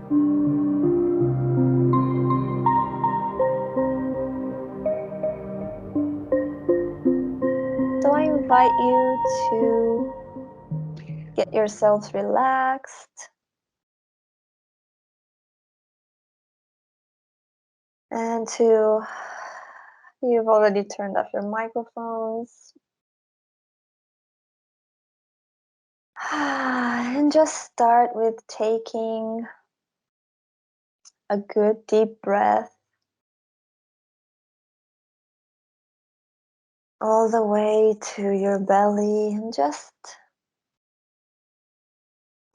So I invite you to get yourselves relaxed and you've already turned off your microphones. And just start with taking a good deep breath all the way to your belly, and just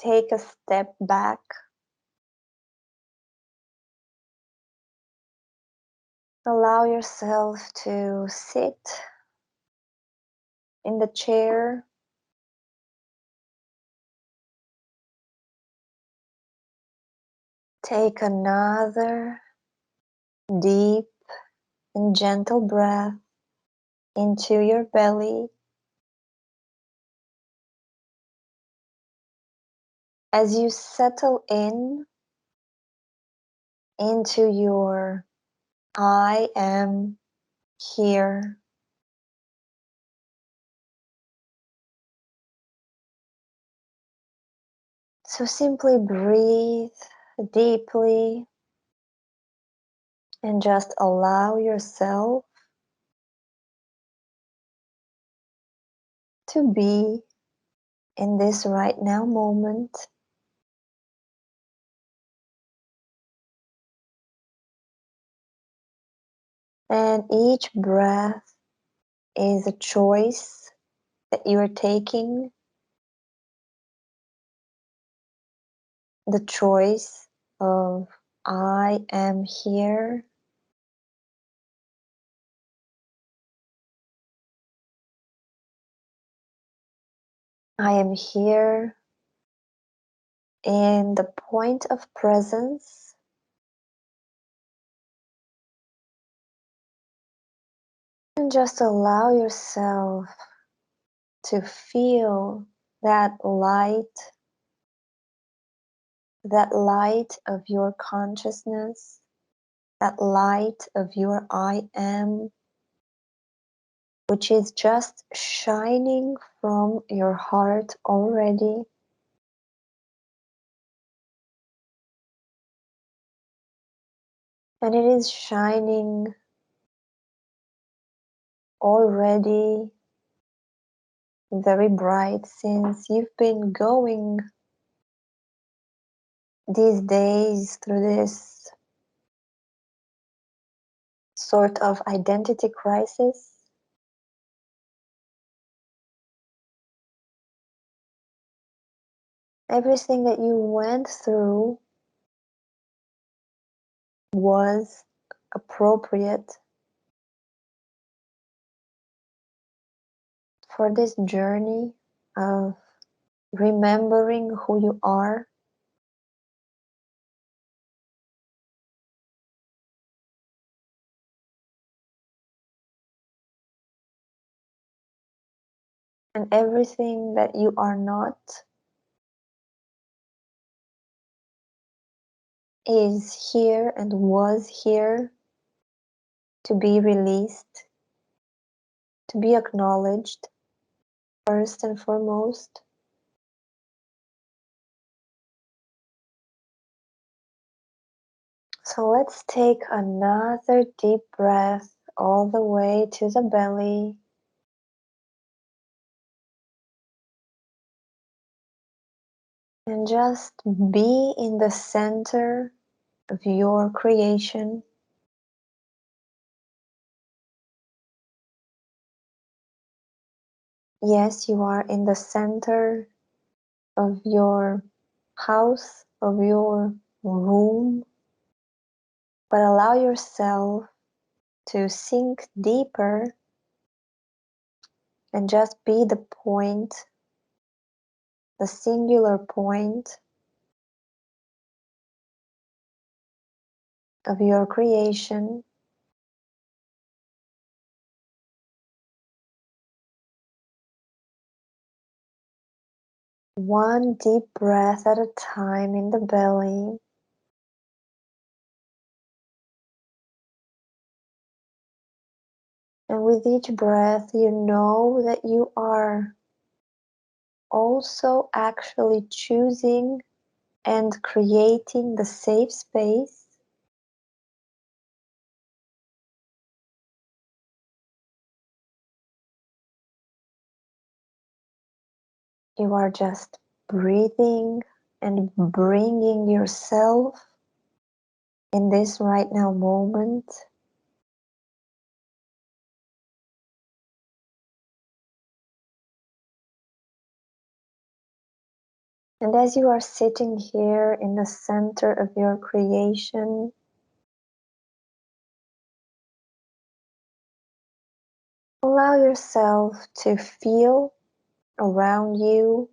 take a step back. Allow yourself to sit in the chair. Take another deep and gentle breath into your belly. As you settle into your I am here. So simply breathe deeply and just allow yourself to be in this right now moment. And each breath is a choice that you are taking. The choice of I am here. I am here in the point of presence. And just allow yourself to feel that light of your consciousness, that light of your I am, which is just shining from your heart already. And it is shining already very bright since you've been going these days through this sort of identity crisis. Everything that you went through was appropriate for this journey of remembering who you are. And everything that you are not is here and was here to be released, to be acknowledged first and foremost. So let's take another deep breath all the way to the belly. And just be in the center of your creation. Yes, you are in the center of your house, of your room, but allow yourself to sink deeper and just be the point, the singular point of your creation. One deep breath at a time in the belly. And with each breath, you know that you are also actually choosing and creating the safe space you are just breathing and bringing yourself in this right now moment. And as you are sitting here in the center of your creation, allow yourself to feel around you,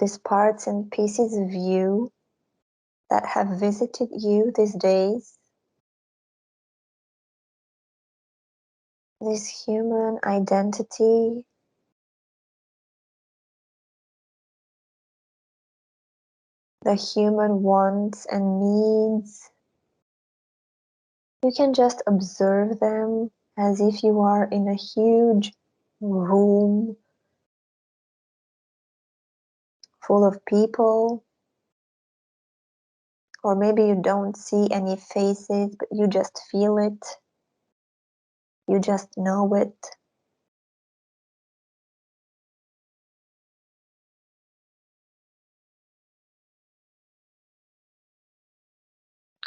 these parts and pieces of you that have visited you these days. This human identity, the human wants and needs. You can just observe them as if you are in a huge room full of people, or maybe you don't see any faces, but you just feel it, you just know it.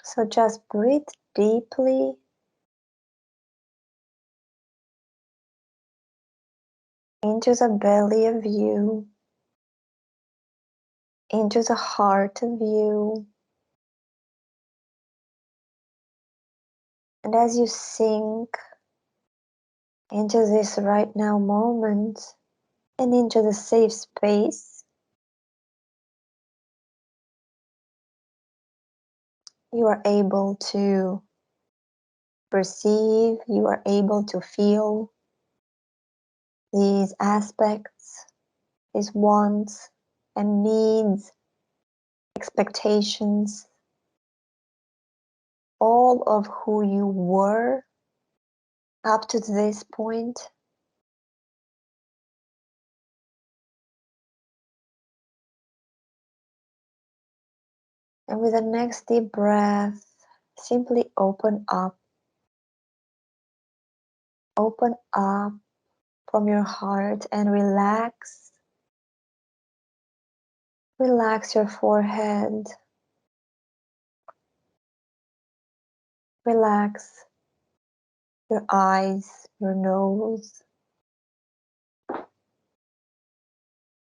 So just breathe deeply into the belly of you, into the heart of you. And as you sink into this right now moment and into the safe space, you are able to perceive, you are able to feel these aspects, these wants and needs, expectations, all of who you were up to this point. And with the next deep breath, simply open up. Open up from your heart and relax. Relax your forehead. Relax your eyes, your nose,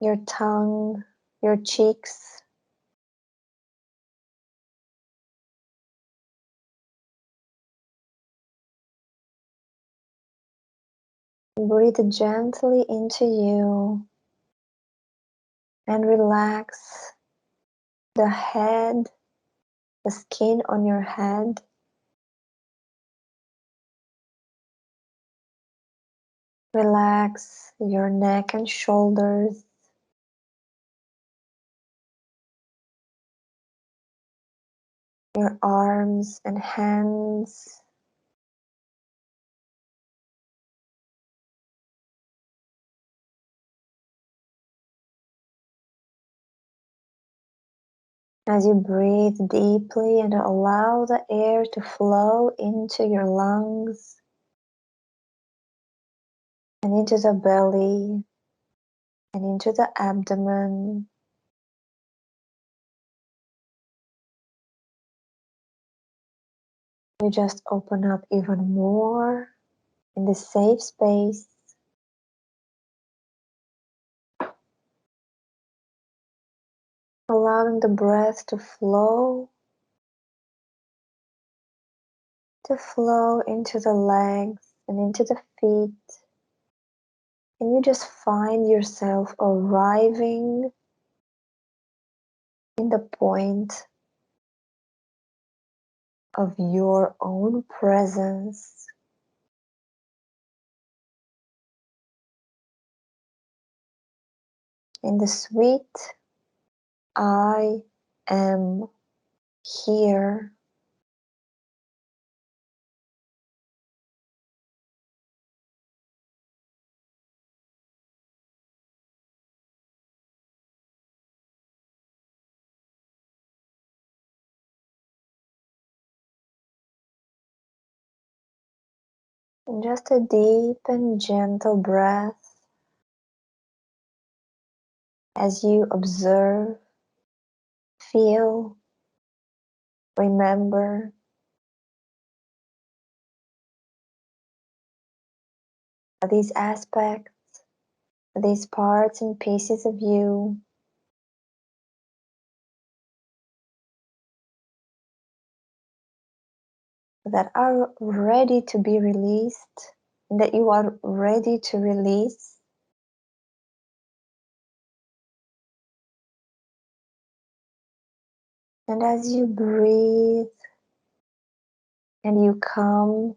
your tongue, your cheeks. Breathe gently into you and relax the head, the skin on your head. Relax your neck and shoulders. Your arms and hands. As you breathe deeply and allow the air to flow into your lungs and into the belly and into the abdomen. You just open up even more in the safe space. Allowing the breath to flow into the legs and into the feet. And you just find yourself arriving in the point of your own presence. In the sweet, I am here. And just a deep and gentle breath as you observe, feel, remember these aspects, these parts and pieces of you that are ready to be released and that you are ready to release. And as you breathe and you come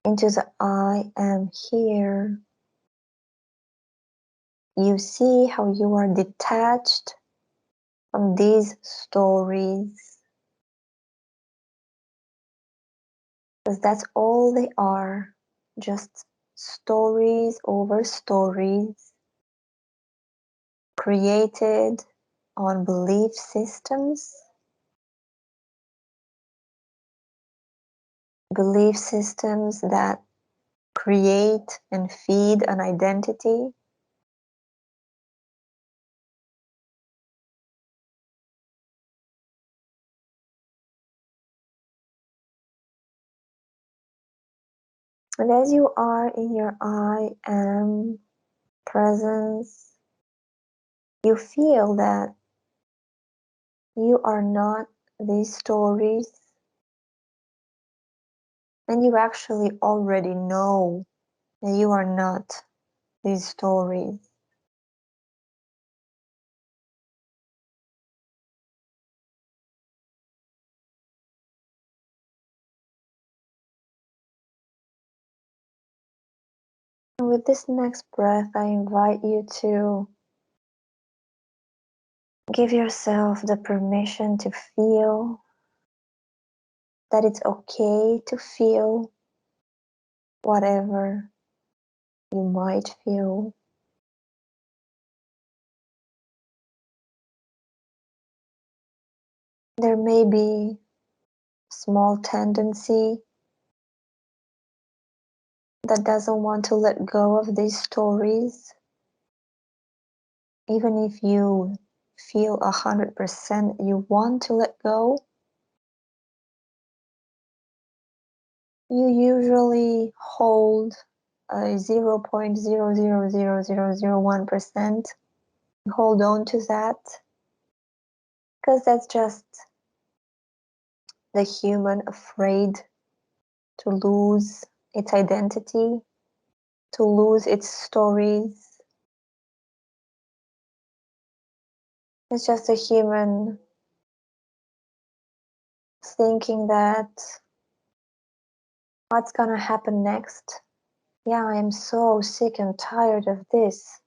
into the I am here, you see how you are detached from these stories, because that's all they are, just stories over stories created on belief systems that create and feed an identity. And as you are in your I am presence, you feel that you are not these stories, and you actually already know that you are not these stories. And with this next breath, I invite you to give yourself the permission to feel that it's okay to feel whatever you might feel. There may be small tendency that doesn't want to let go of these stories. Even if you feel 100% you want to let go, you usually hold a 0.0000001%. Hold on to that, because that's just the human afraid to lose its identity, to lose its stories. It's just a human thinking that what's gonna happen next? Yeah, I am so sick and tired of this,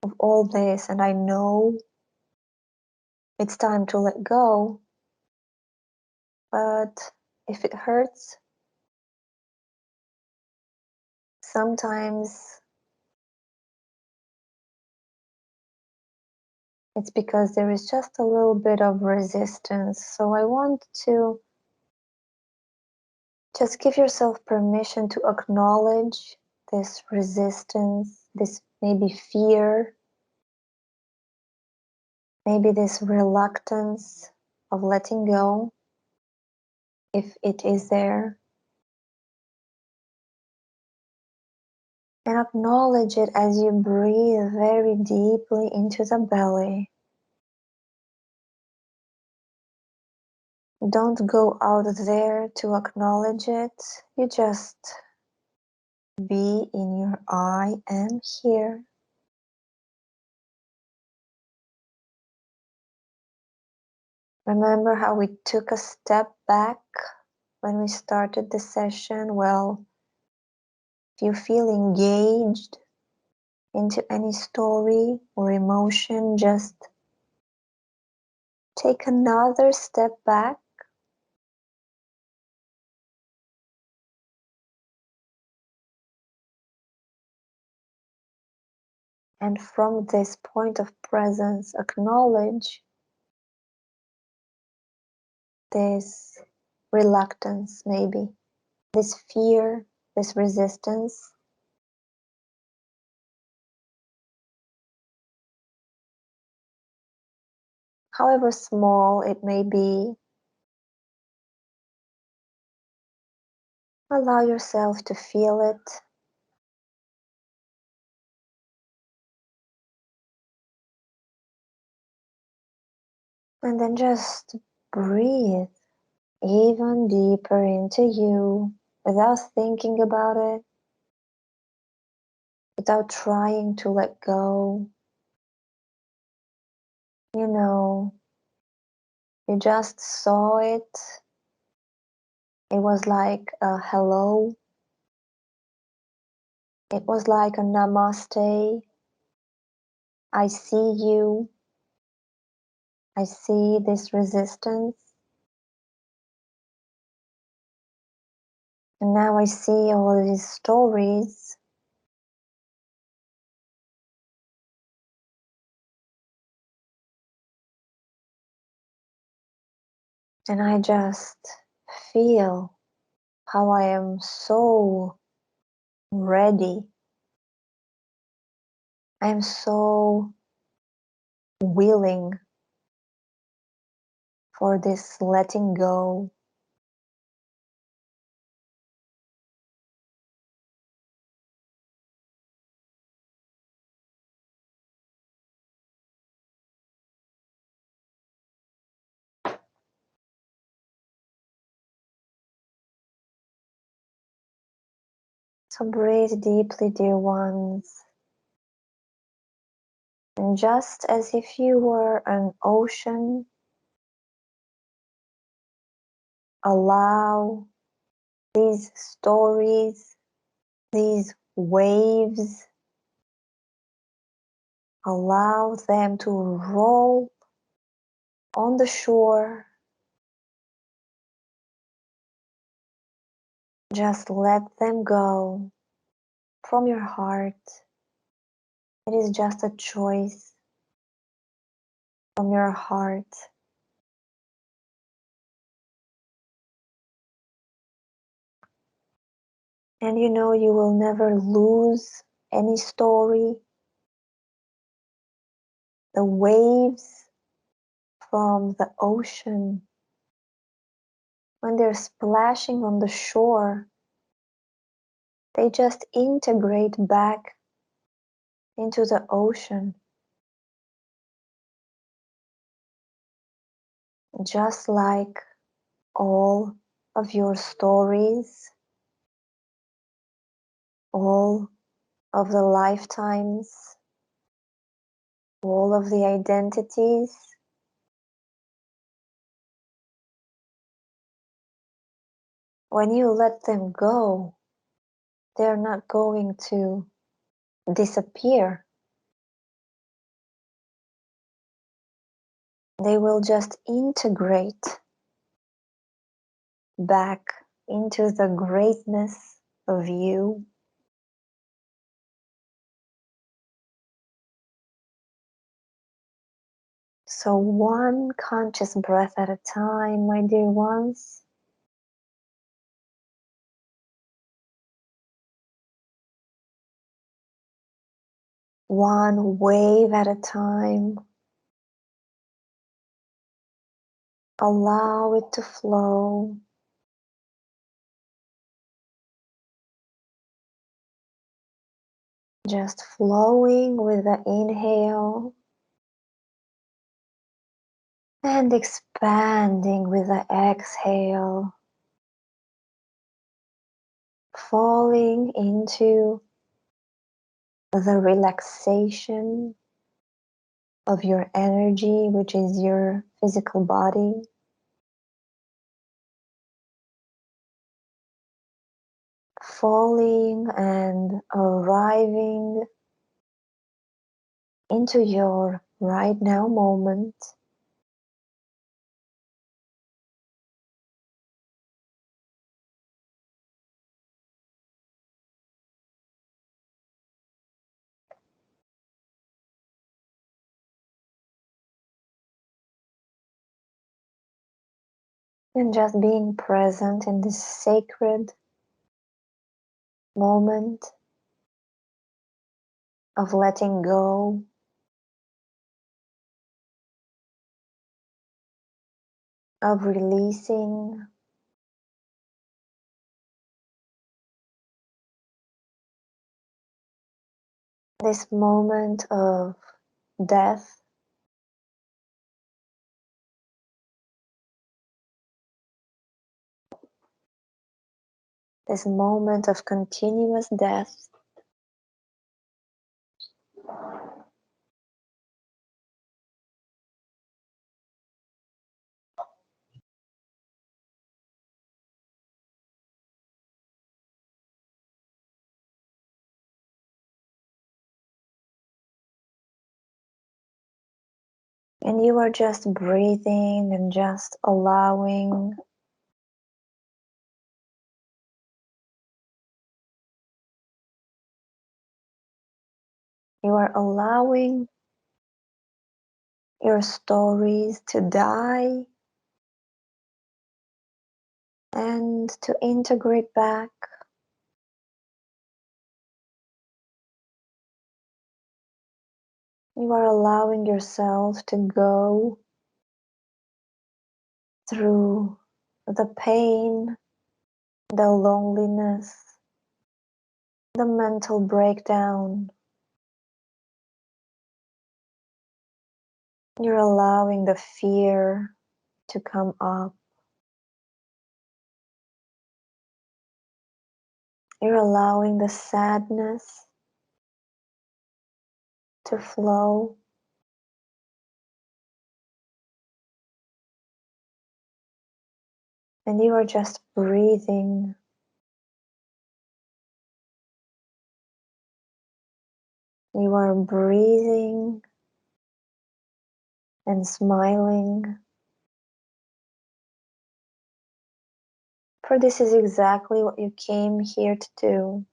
of all this, and I know it's time to let go, but if it hurts, sometimes it's because there is just a little bit of resistance. So I want to just give yourself permission to acknowledge this resistance, this maybe fear, maybe this reluctance of letting go, if it is there. And acknowledge it as you breathe very deeply into the belly. Don't go out there to acknowledge it. You just be in your I am here. Remember how we took a step back when we started the session? Well, if you feel engaged into any story or emotion, just take another step back. And from this point of presence, acknowledge this reluctance, maybe. this fear, this resistance. However small it may be, allow yourself to feel it. And then just breathe even deeper into you without thinking about it, without trying to let go. You know, you just saw it. It was like a hello. It was like a namaste. I see you. I see this resistance. And now I see all these stories. And I just feel how I am so ready. I am so willing for this letting go. So breathe deeply, dear ones. And just as if you were an ocean, allow these stories, these waves, allow them to roll on the shore. Just let them go from your heart. It is just a choice from your heart. And you know you will never lose any story. The waves from the ocean, when they're splashing on the shore, they just integrate back into the ocean. Just like all of your stories, all of the lifetimes, all of the identities. When you let them go, they're not going to disappear. They will just integrate back into the greatness of you. So one conscious breath at a time, my dear ones. One wave at a time. Allow it to flow. Just flowing with the inhale and expanding with the exhale. Falling into the relaxation of your energy, which is your physical body. Falling and arriving into your right now moment. And just being present in this sacred moment of letting go, of releasing, this moment of death, this moment of continuous death. And you are just breathing and just allowing your stories to die and to integrate back. You are allowing yourself to go through the pain, the loneliness, the mental breakdown. You're allowing the fear to come up. You're allowing the sadness to flow. And you are just breathing. You are breathing and smiling. For this is exactly what you came here to do.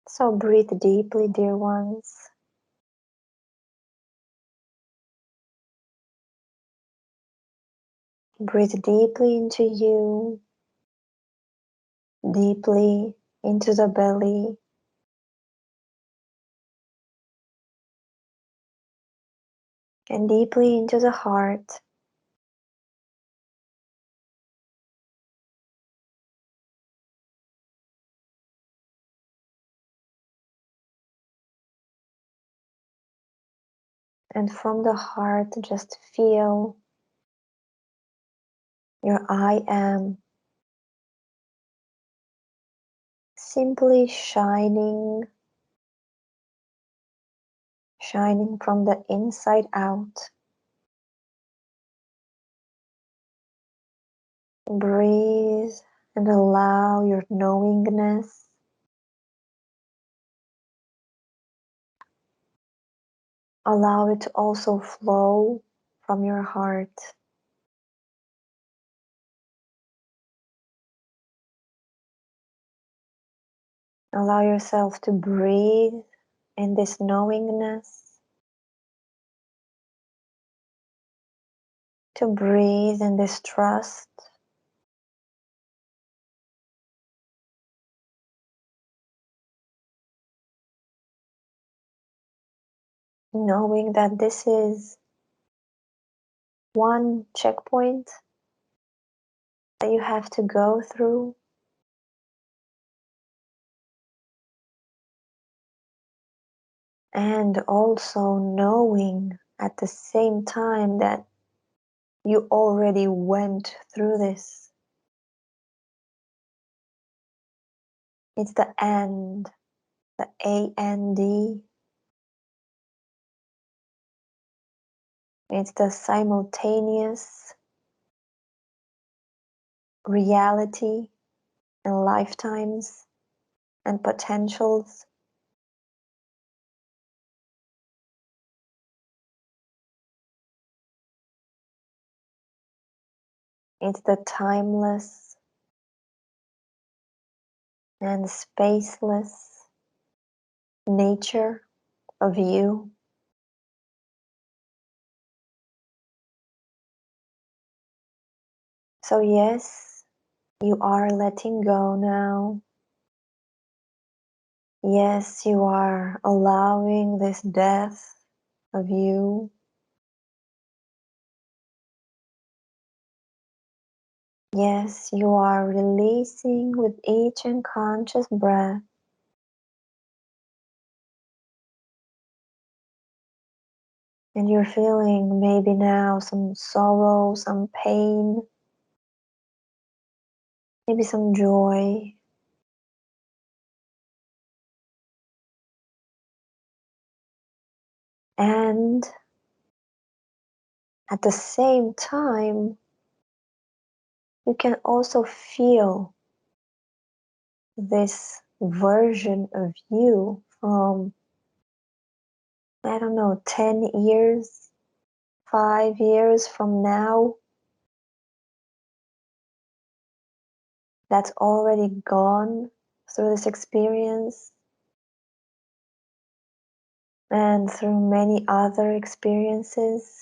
So breathe deeply, dear ones. Breathe deeply into you, deeply into the belly, and deeply into the heart. And from the heart, just feel your I am simply shining from the inside out. Breathe and allow your knowingness allow it to also flow from your heart. Allow yourself to breathe in this knowingness, to breathe in this trust, knowing that this is one checkpoint that you have to go through, and also knowing at the same time that you already went through this. It's the end, the AND. It's the simultaneous reality and lifetimes and potentials. It's the timeless and spaceless nature of you. So yes, you are letting go now. Yes, you are allowing this death of you. Yes, you are releasing with each unconscious breath. And you're feeling maybe now some sorrow, some pain, maybe some joy. And at the same time, you can also feel this version of you from, I don't know, 10 years, 5 years from now, that's already gone through this experience and through many other experiences.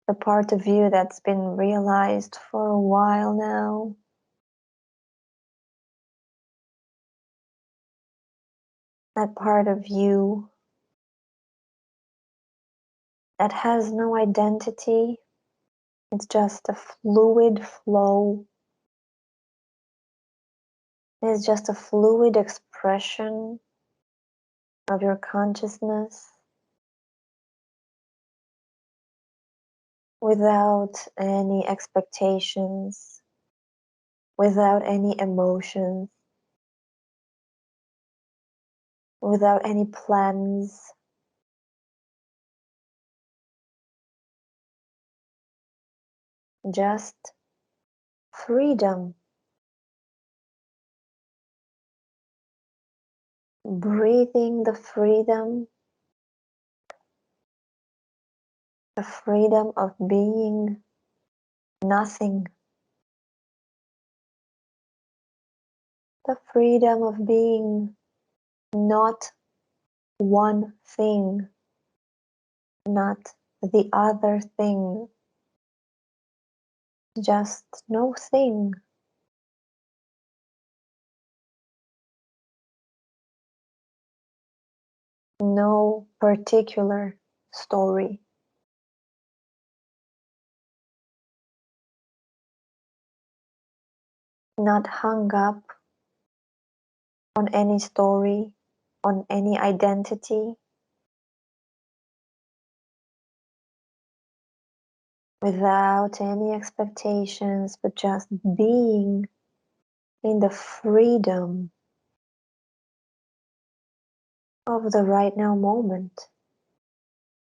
The part of you that's been realized for a while now. That part of you that has no identity. It's just a fluid flow. It's just a fluid expression of your consciousness without any expectations, without any emotions, without any plans. Just freedom. Breathing the freedom of being nothing, the freedom of being not one thing, not the other thing, just no thing. No particular story. Not hung up on any story, on any identity, without any expectations, but just being in the freedom of the right now moment,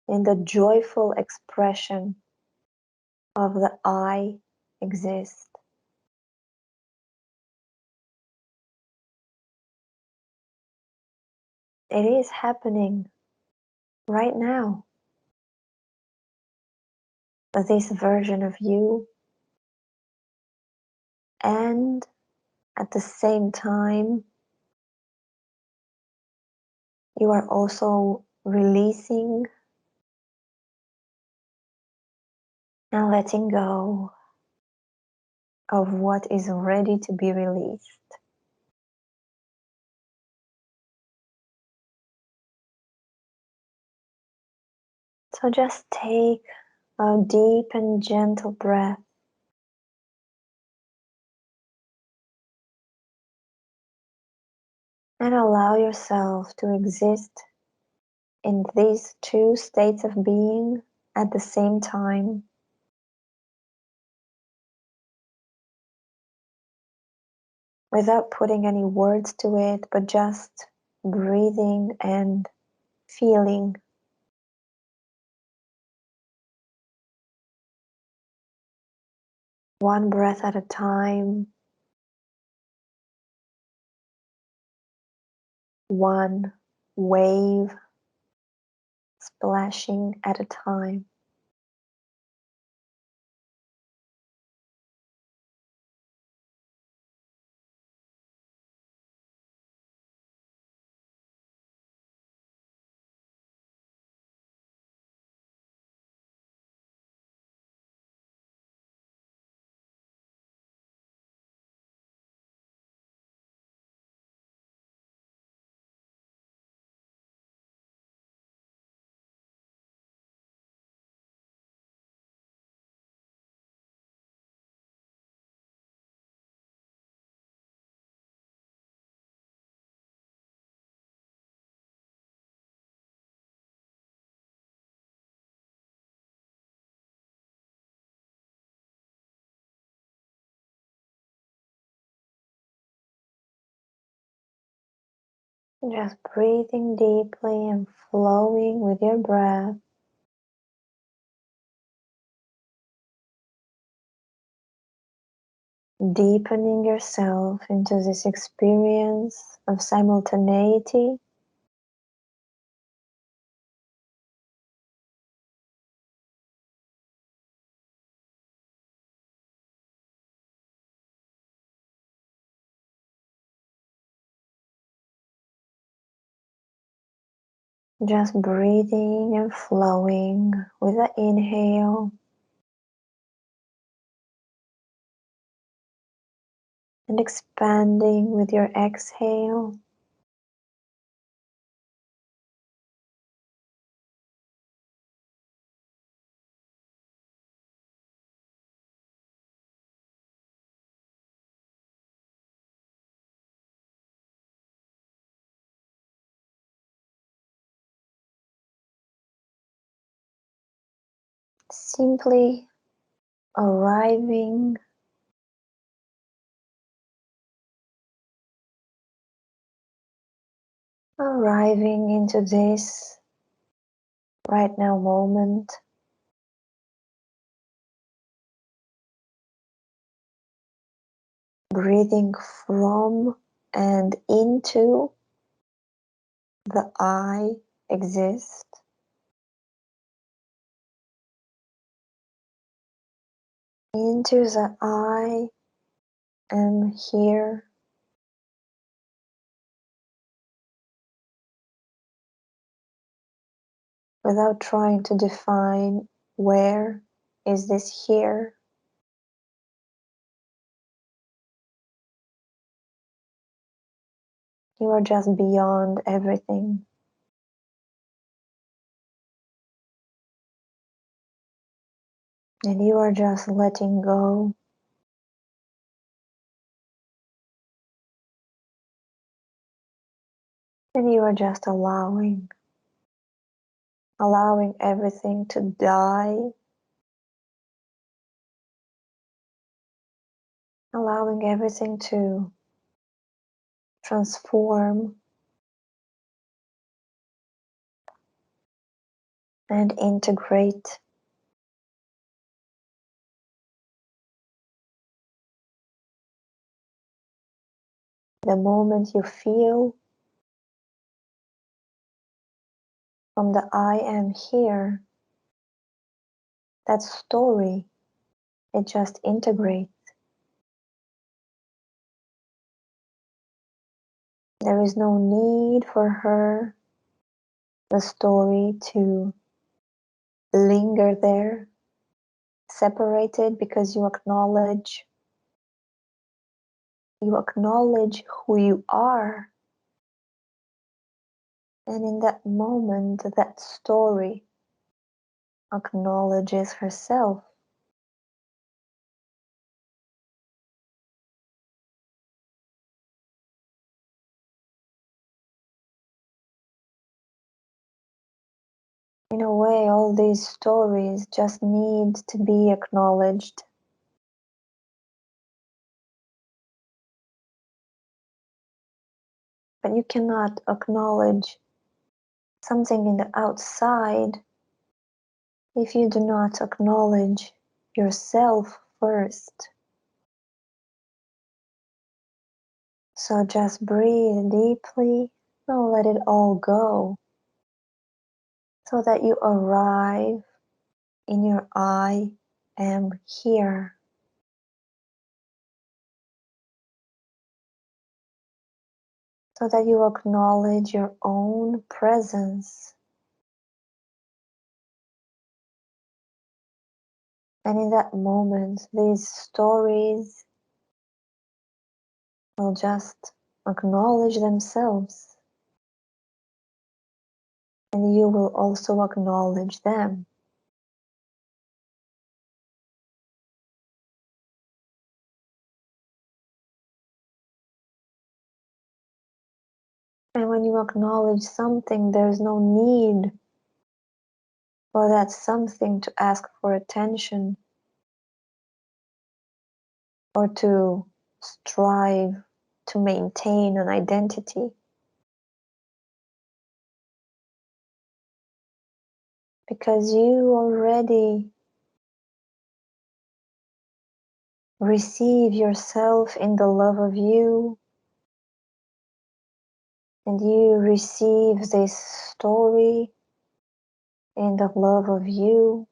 in the joyful expression of the I exist. It is happening right now. This version of you, and at the same time, you are also releasing and letting go of what is ready to be released. So just take a deep and gentle breath. And allow yourself to exist in these two states of being at the same time. Without putting any words to it, but just breathing and feeling. One breath at a time. One wave splashing at a time. Just breathing deeply and flowing with your breath. Deepening yourself into this experience of simultaneity. Just breathing and flowing with the inhale and expanding with your exhale. Simply arriving into this right now moment, breathing from and into the I exist, into the I am here, without trying to define where is this here. You are just beyond everything. And you are just letting go. And you are just allowing everything to die, allowing everything to transform and integrate. The moment you feel from the I am here, that story, it just integrates. There is no need for the story to linger there, separated, because you acknowledge who you are. And in that moment, that story acknowledges herself. In a way, all these stories just need to be acknowledged. But you cannot acknowledge something in the outside if you do not acknowledge yourself first. So just breathe deeply and let it all go, so that you arrive in your I am here. So that you acknowledge your own presence. And in that moment, these stories will just acknowledge themselves. And you will also acknowledge them. And when you acknowledge something, there's no need for that something to ask for attention or to strive to maintain an identity. because you already receive yourself in the love of you, and you receive this story in the love of you.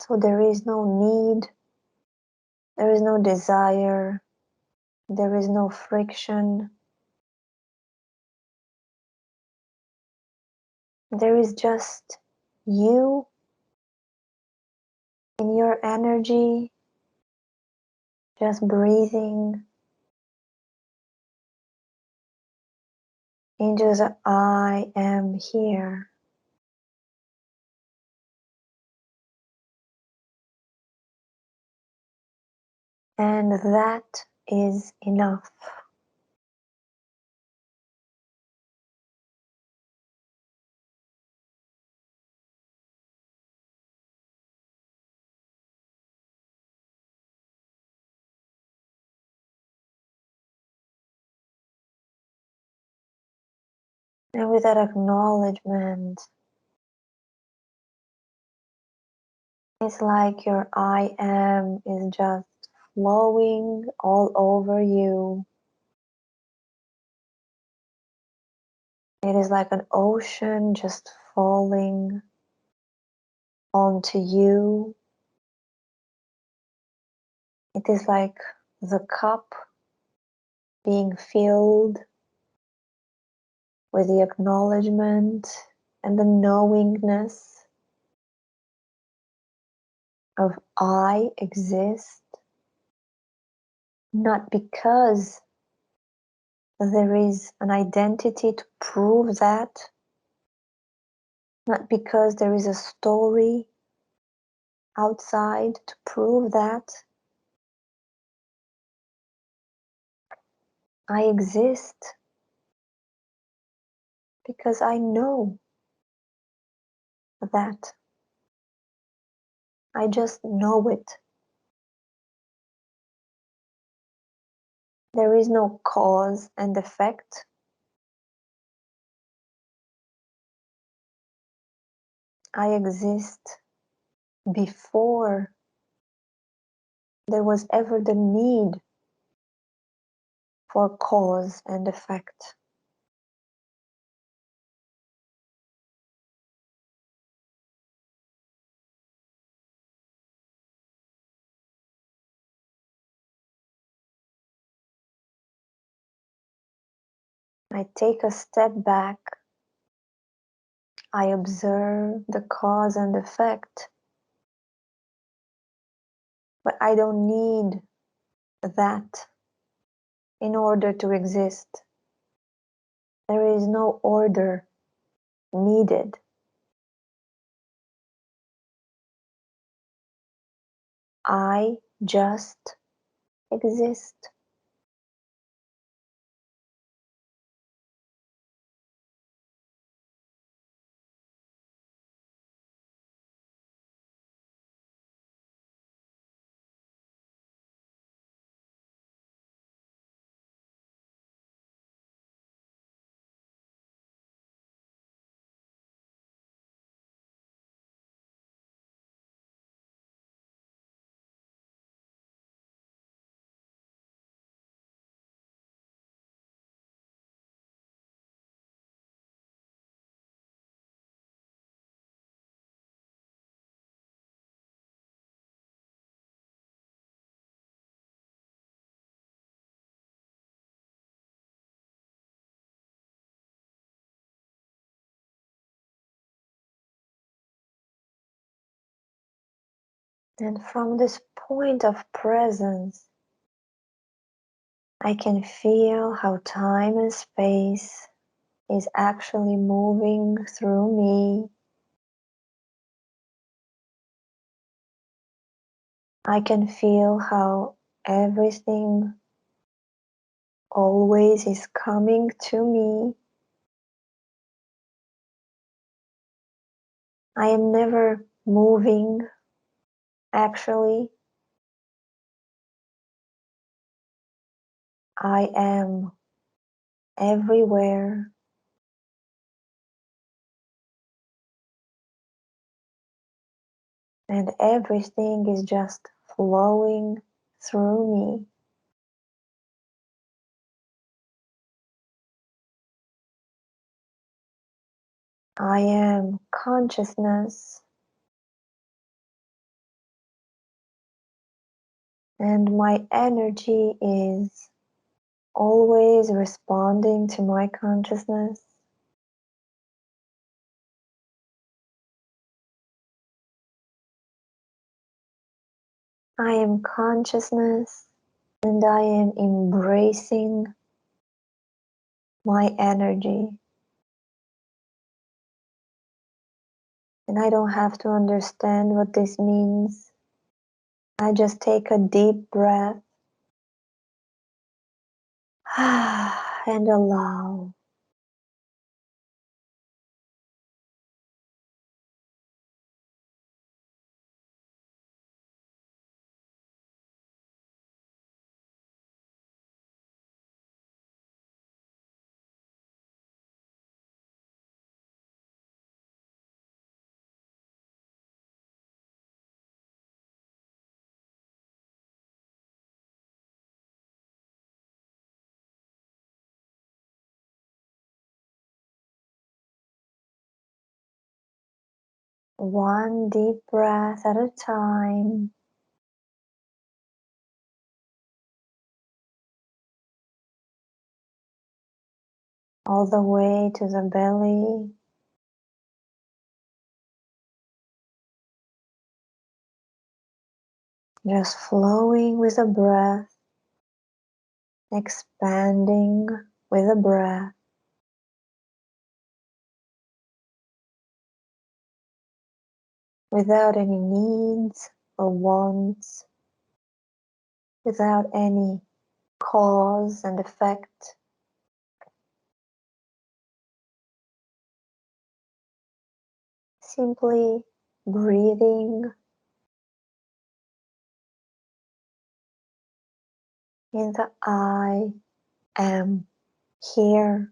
So there is no need, there is no desire, there is no friction. There is just you in your energy, just breathing in just I am here. And that is enough. And with that acknowledgement, it's like your I am is just flowing all over you. It is like an ocean just falling onto you. It is like the cup being filled with the acknowledgement and the knowingness of I exist, not because there is an identity to prove that, not because there is a story outside to prove that. I exist because I know that. I just know it. There is no cause and effect. I exist before there was ever the need for cause and effect. I take a step back. I observe the cause and effect, but I don't need that in order to exist. There is no order needed. I just exist. And from this point of presence, I can feel how time and space is actually moving through me. I can feel how everything always is coming to me. I am never moving, actually. I am everywhere. and everything is just flowing through me. I am consciousness, and my energy is always responding to my consciousness. I am consciousness, and I am embracing my energy. And I don't have to understand what this means. I just take a deep breath and allow. One deep breath at a time. All the way to the belly. Just flowing with the breath, expanding with the breath. Without any needs or wants, without any cause and effect. Simply breathing in the I am here.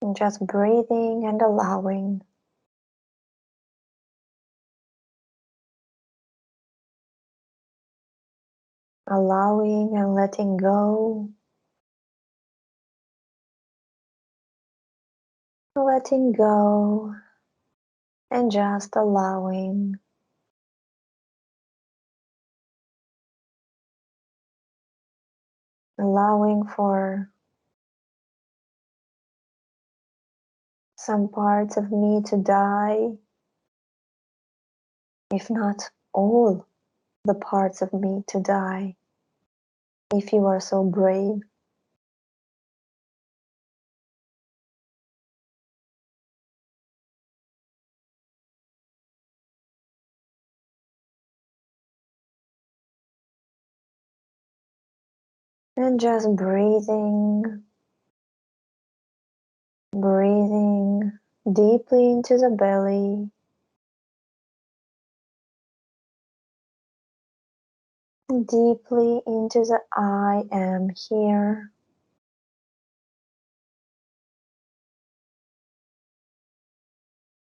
And just breathing and allowing. Allowing and letting go. Letting go and just allowing. Allowing for some parts of me to die, if not all the parts of me to die, if you are so brave. And just breathing, breathing deeply into the belly, deeply into the I am here.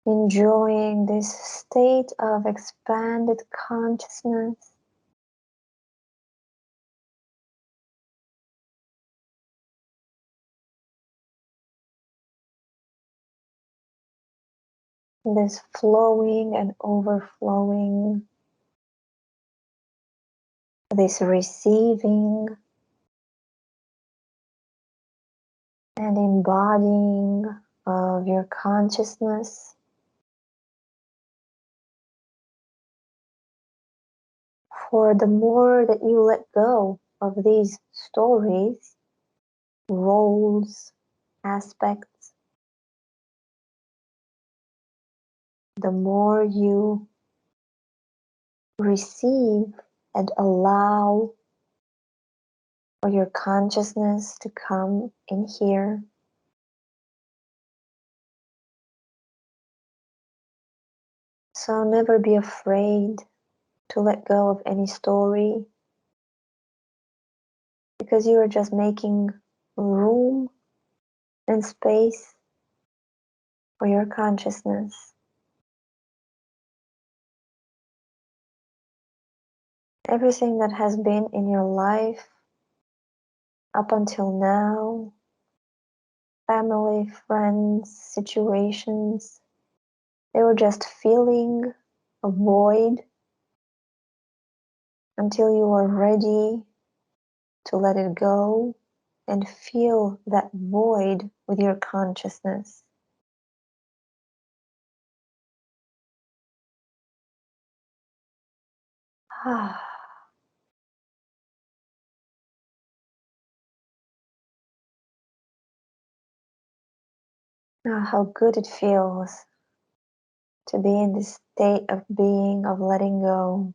Enjoying this state of expanded consciousness. This flowing and overflowing, this receiving and embodying of your consciousness. For the more that you let go of these stories, roles, aspects, the more you receive and allow for your consciousness to come in here. So never be afraid to let go of any story, because you are just making room and space for your consciousness. Everything that has been in your life up until now, family, friends, situations, they were just filling a void until you are ready to let it go and feel that void with your consciousness. Ah. Now, how good it feels to be in this state of being, of letting go.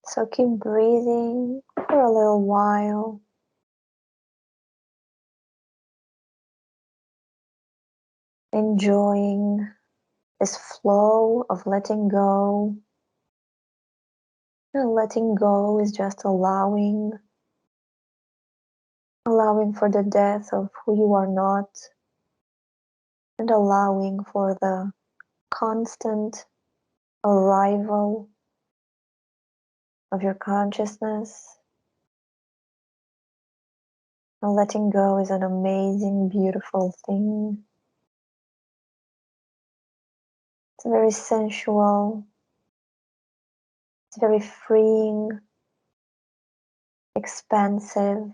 So keep breathing for a little while. Enjoying this flow of letting go. And letting go is just allowing for the death of who you are not, and allowing for the constant arrival of your consciousness. And letting go is an amazing, beautiful thing. It's very sensual. It's very freeing, expansive,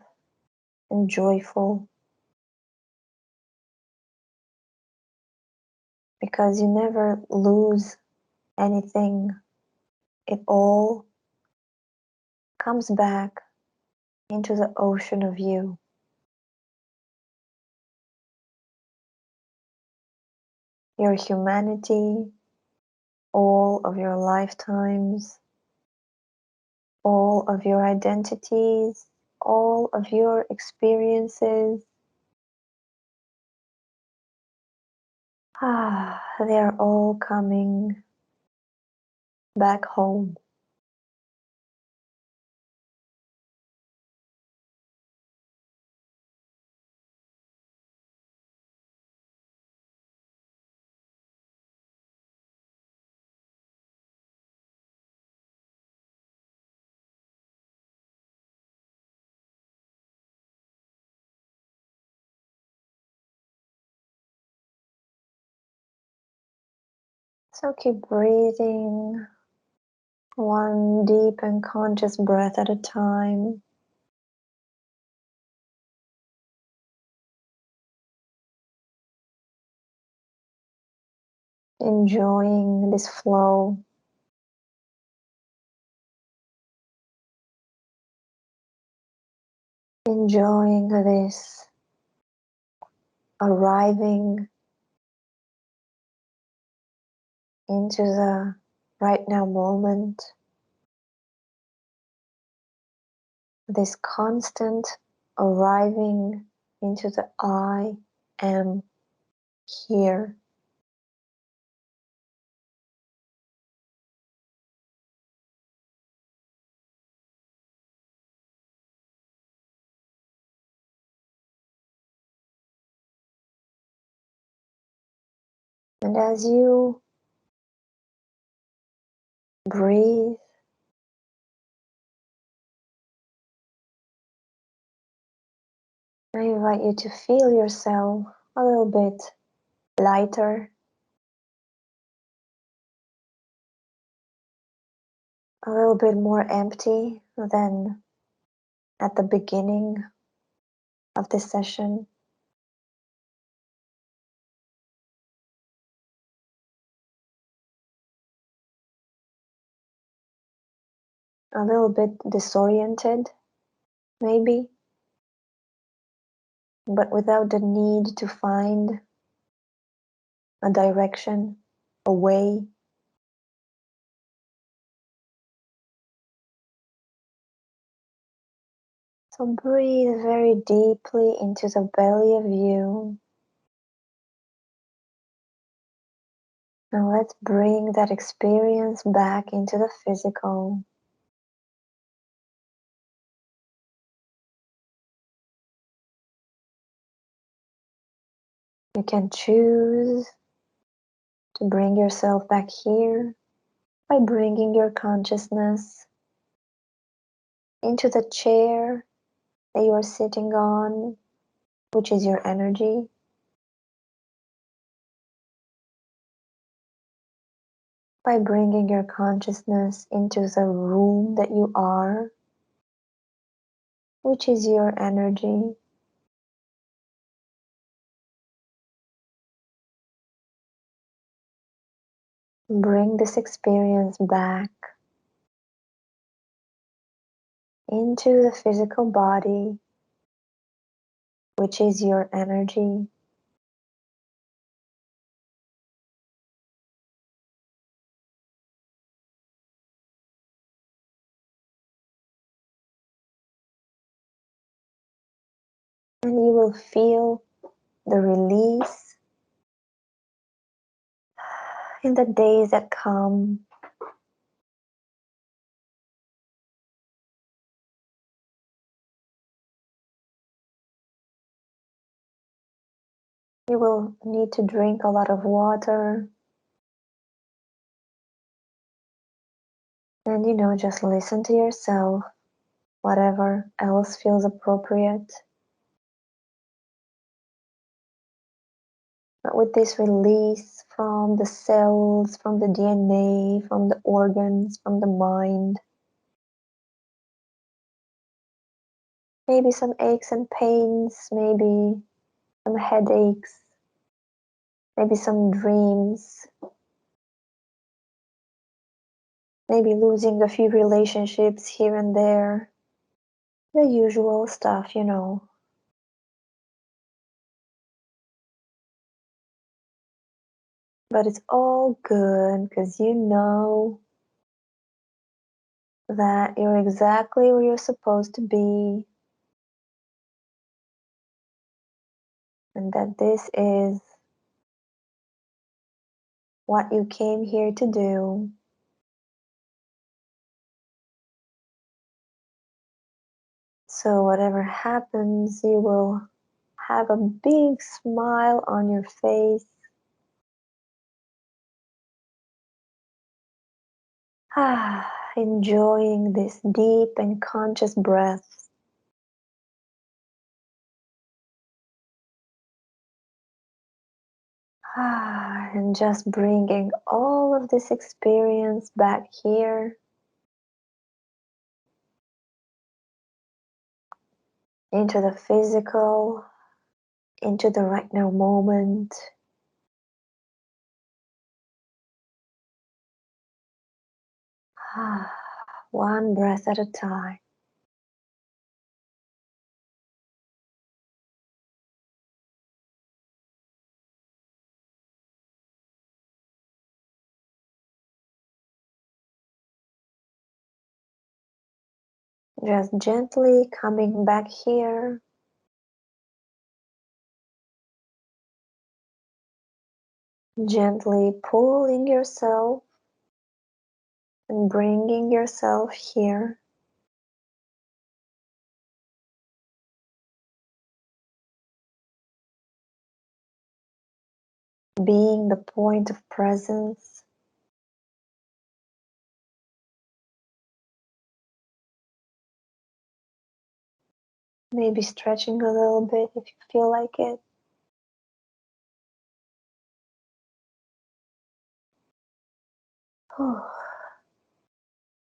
and joyful. Because you never lose anything. It all comes back into the ocean of you. Your humanity, all of your lifetimes, all of your identities, all of your experiences. They are all coming back home. So keep breathing, one deep and conscious breath at a time. Enjoying this flow. Enjoying this arriving into the right now moment. This constant arriving into the I am here. And as you breathe, I invite you to feel yourself a little bit lighter, a little bit more empty than at the beginning of this session. A little bit disoriented, maybe, but without the need to find a direction, a way. So breathe very deeply into the belly of you. Now let's bring that experience back into the physical. You can choose to bring yourself back here by bringing your consciousness into the chair that you are sitting on, which is your energy. By bringing your consciousness into the room that you are, which is your energy. Bring this experience back into the physical body, which is your energy. And you will feel the release in the days that come. You will need to drink a lot of water. And just listen to yourself, whatever else feels appropriate. But with this release from the cells, from the DNA, from the organs, from the mind, maybe some aches and pains, maybe some headaches, maybe some dreams, maybe losing a few relationships here and there. The usual stuff. But it's all good because you know that you're exactly where you're supposed to be, and that this is what you came here to do. So whatever happens, you will have a big smile on your face. Enjoying this deep and conscious breath. And just bringing all of this experience back here into the physical, into the right now moment. One breath at a time. Just gently coming back here. Gently pulling yourself and bringing yourself here. Being the point of presence. Maybe stretching a little bit if you feel like it.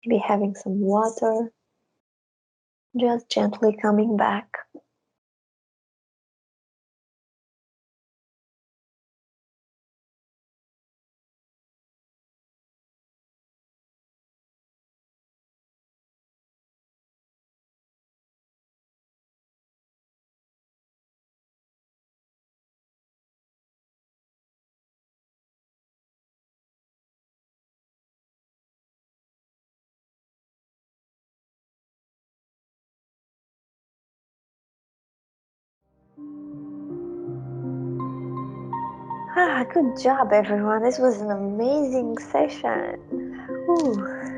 Maybe having some water. Just gently coming back. Good job everyone. This was an amazing session. Whew.